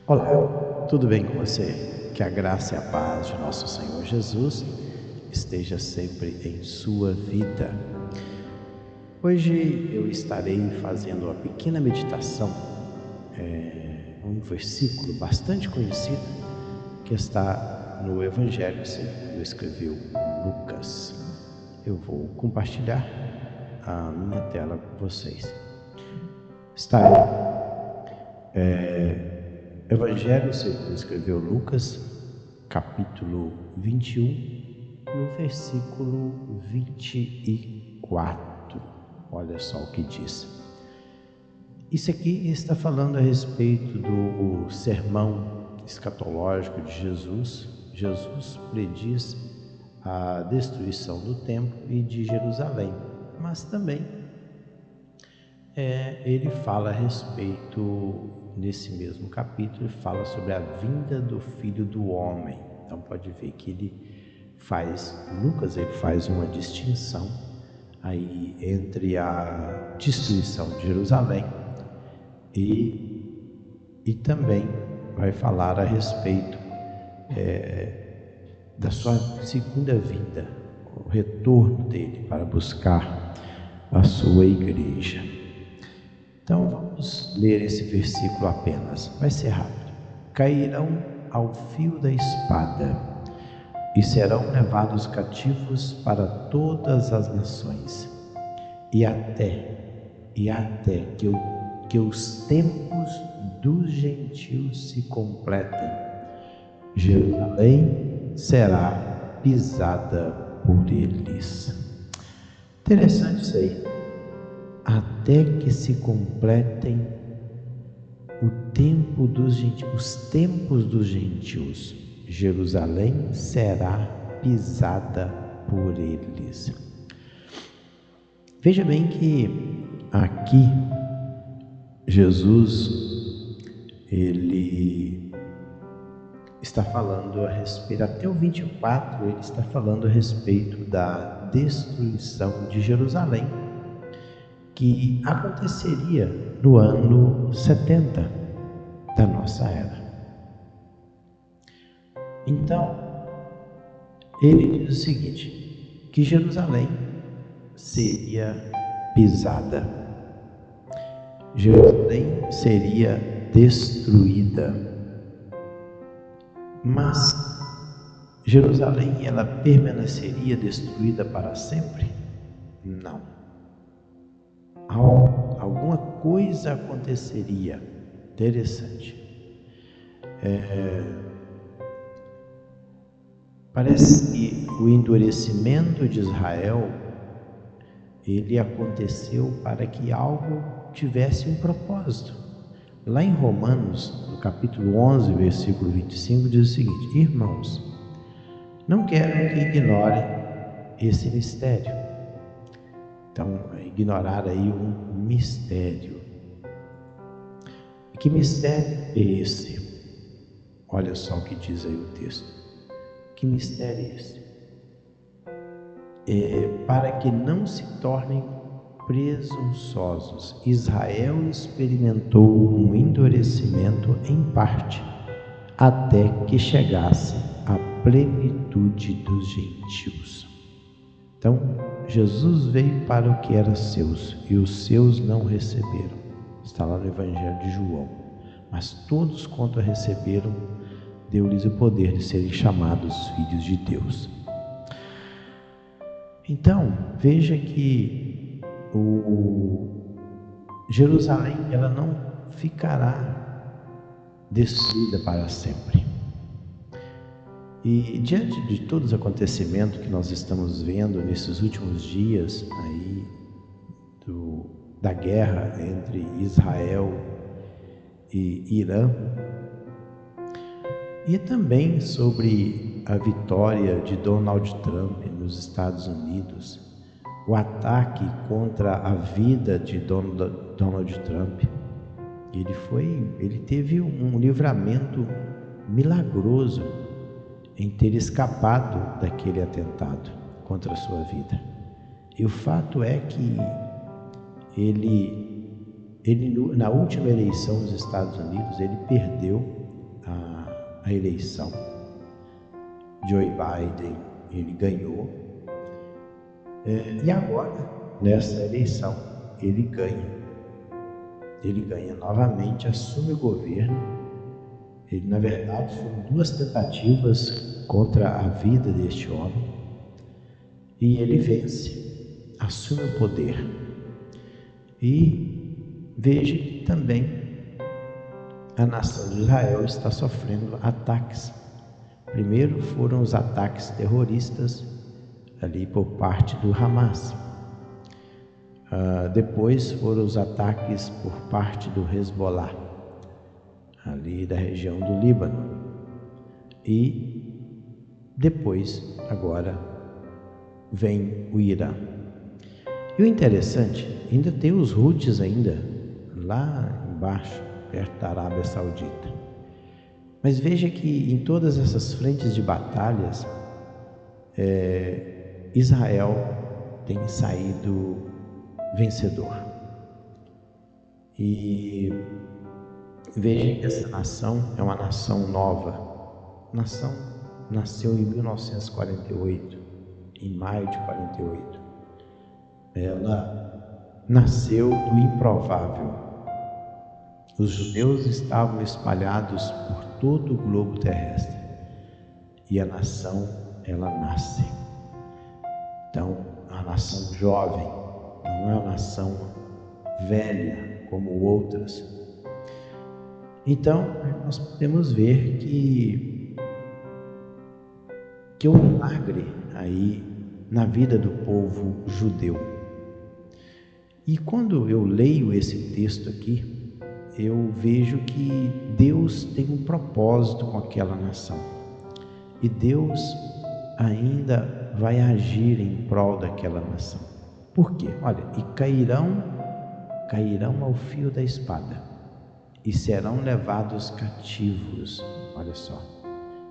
Olá, tudo bem com você? Que a graça e a paz de nosso Senhor Jesus esteja sempre em sua vida. Hoje eu estarei fazendo uma pequena meditação, um versículo bastante conhecido que está no Evangelho segundo escreveu Lucas. Eu vou compartilhar a minha tela com vocês. Está Evangelho segundo escreveu Lucas, capítulo 21, no versículo 24. Olha só o que diz. Isso aqui está falando a respeito do sermão escatológico de Jesus. Jesus prediz a destruição do templo e de Jerusalém, mas também ele fala a respeito, nesse mesmo capítulo, fala sobre a vinda do Filho do Homem. Então pode ver que Lucas faz uma distinção aí entre a destruição de Jerusalém e também vai falar a respeito da sua segunda vinda, o retorno dele para buscar a sua igreja. Então vamos ler esse versículo apenas, vai ser rápido. Cairão ao fio da espada e serão levados cativos para todas as nações, e até que os tempos dos gentios se completem, Jerusalém será pisada por eles. Interessante isso aí. Até que se completem os tempos dos gentios, Jerusalém será pisada por eles. Veja bem que aqui Jesus ele está falando a respeito, até o 24 ele está falando a respeito da destruição de Jerusalém, que aconteceria no ano 70 da nossa era. Então, ele diz o seguinte, que Jerusalém seria pisada, Jerusalém seria destruída, mas Jerusalém ela permaneceria destruída para sempre? Não. Alguma coisa aconteceria interessante. Parece que o endurecimento de Israel ele aconteceu para que algo tivesse um propósito. Lá em Romanos, no capítulo 11, versículo 25, diz o seguinte: irmãos, não quero que ignorem esse mistério. Então, ignorar aí um mistério. Que mistério é esse? Olha só o que diz aí o texto. Que mistério é esse? Para que não se tornem presunçosos. Israel experimentou um endurecimento em parte, até que chegasse a plenitude dos gentios. Então, Jesus veio para o que era seus, e os seus não receberam. Está lá no Evangelho de João. Mas todos quanto a receberam, deu-lhes o poder de serem chamados filhos de Deus. Então, veja que Jerusalém ela não ficará destruída para sempre. E diante de todos os acontecimentos que nós estamos vendo nesses últimos dias aí da guerra entre Israel e Irã, e também sobre a vitória de Donald Trump nos Estados Unidos, o ataque contra a vida de Donald Trump, ele teve um livramento milagroso em ter escapado daquele atentado contra a sua vida. E o fato é que ele na última eleição dos Estados Unidos, ele perdeu a eleição. Joe Biden, ele ganhou, e agora, nessa eleição, ele ganha novamente, assume o governo. Ele, na verdade, foram 2 tentativas contra a vida deste homem, e ele vence, assume o poder. E veja que também a nação de Israel está sofrendo ataques. Primeiro foram os ataques terroristas ali por parte do Hamas. Depois foram os ataques por parte do Hezbollah, ali da região do Líbano. E depois, agora, vem o Irã. E o interessante, ainda tem os Houthis ainda, lá embaixo, perto da Arábia Saudita. Mas veja que em todas essas frentes de batalhas, Israel tem saído vencedor. E veja que essa nação é uma nação nova. A nação nasceu em 1948, em maio de 48. Ela nasceu do improvável. Os judeus estavam espalhados por todo o globo terrestre, e a nação, ela nasce. Então, é uma nação jovem, não é uma nação velha como outras. Então, nós podemos ver que o milagre aí na vida do povo judeu. E quando eu leio esse texto aqui, eu vejo que Deus tem um propósito com aquela nação. E Deus ainda vai agir em prol daquela nação. Por quê? Olha, e cairão ao fio da espada, e serão levados cativos. Olha só,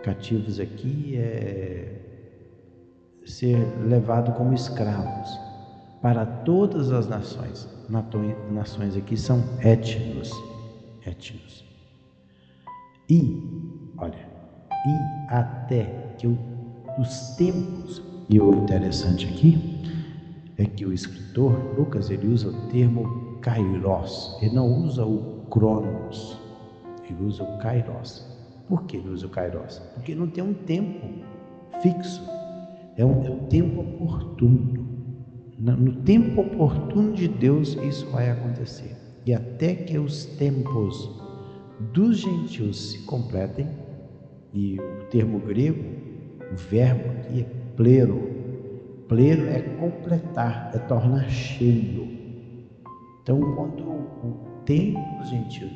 cativos aqui é ser levado como escravos para todas as nações. Nações aqui são étnicos. E, olha, e até que os tempos, e o interessante aqui é que o escritor Lucas, ele usa o termo kairos, ele não usa o cronos, ele usa o kairos. Por que ele usa o kairos? Porque não tem um tempo fixo, é um tempo oportuno. No tempo oportuno de Deus isso vai acontecer. E até que os tempos dos gentios se completem, e o termo grego, o verbo aqui é plero. Plero é completar, é tornar cheio. Então, quando o tempo dos gentios,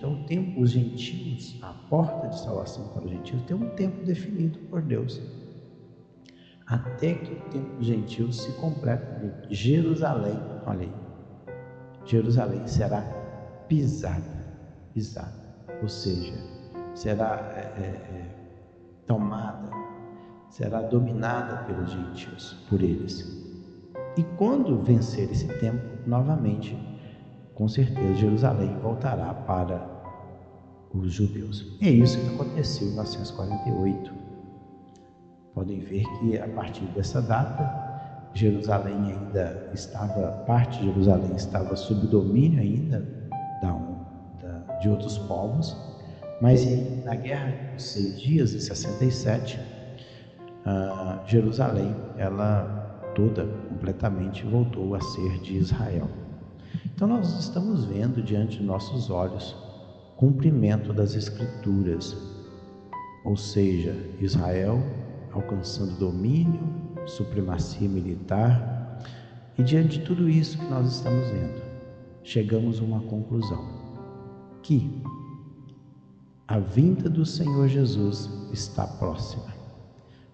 os gentios, a porta de salvação para os gentios tem um tempo definido por Deus. Até que o tempo dos gentios se complete. Jerusalém, olha aí, Jerusalém será pisada, ou seja, será tomada, será dominada pelos gentios, por eles. E quando vencer esse tempo, novamente, com certeza, Jerusalém voltará para os judeus. É isso que aconteceu em 1948. Podem ver que a partir dessa data, Jerusalém ainda estava, parte de Jerusalém estava sob domínio ainda de outros povos, mas na Guerra dos 6 Dias, em 67, Jerusalém, ela toda, completamente, voltou a ser de Israel. Então nós estamos vendo diante de nossos olhos cumprimento das Escrituras, ou seja, Israel alcançando domínio, supremacia militar, e diante de tudo isso que nós estamos vendo, chegamos a uma conclusão, que a vinda do Senhor Jesus está próxima.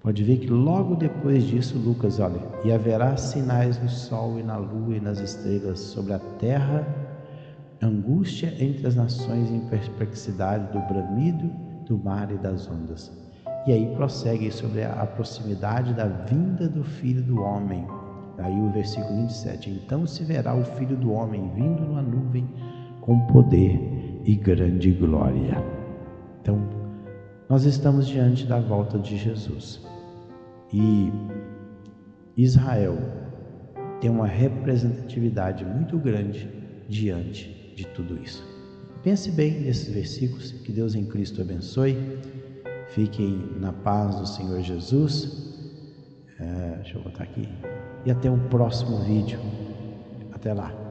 Pode ver que logo depois disso, Lucas, olha, e haverá sinais no sol e na lua e nas estrelas, sobre a terra, angústia entre as nações em perplexidade do bramido do mar e das ondas. E aí prossegue sobre a proximidade da vinda do Filho do Homem. Aí o versículo 27, então se verá o Filho do Homem vindo numa nuvem com poder e grande glória. Então, Nós estamos diante da volta de Jesus e Israel tem uma representatividade muito grande diante de tudo isso. Pense bem nesses versículos, que Deus em Cristo abençoe. Fiquem na paz do Senhor Jesus. Deixa eu botar aqui. E até o próximo vídeo. Até lá.